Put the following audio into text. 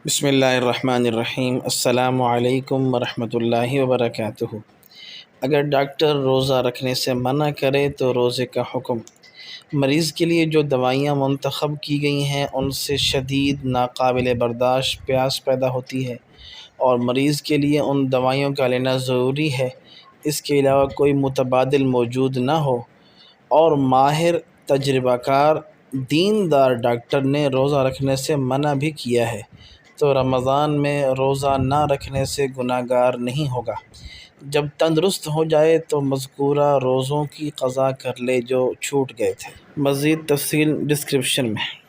بسم اللہ الرحمن الرحیم۔ السلام علیکم ورحمۃ اللہ وبرکاتہ۔ اگر ڈاکٹر روزہ رکھنے سے منع کرے تو روزے کا حکم۔ مریض کے لیے جو دوائیاں منتخب کی گئی ہیں ان سے شدید ناقابل برداشت پیاس پیدا ہوتی ہے اور مریض کے لیے ان دوائیوں کا لینا ضروری ہے۔ اس کے علاوہ کوئی متبادل موجود نہ ہو اور ماہر تجربہ کار دیندار ڈاکٹر نے روزہ رکھنے سے منع بھی کیا ہے تو رمضان میں روزہ نہ رکھنے سے گناہ گار نہیں ہوگا۔ جب تندرست ہو جائے تو مذکورہ روزوں کی قضا کر لے جو چھوٹ گئے تھے۔ مزید تفصیل ڈسکرپشن میں۔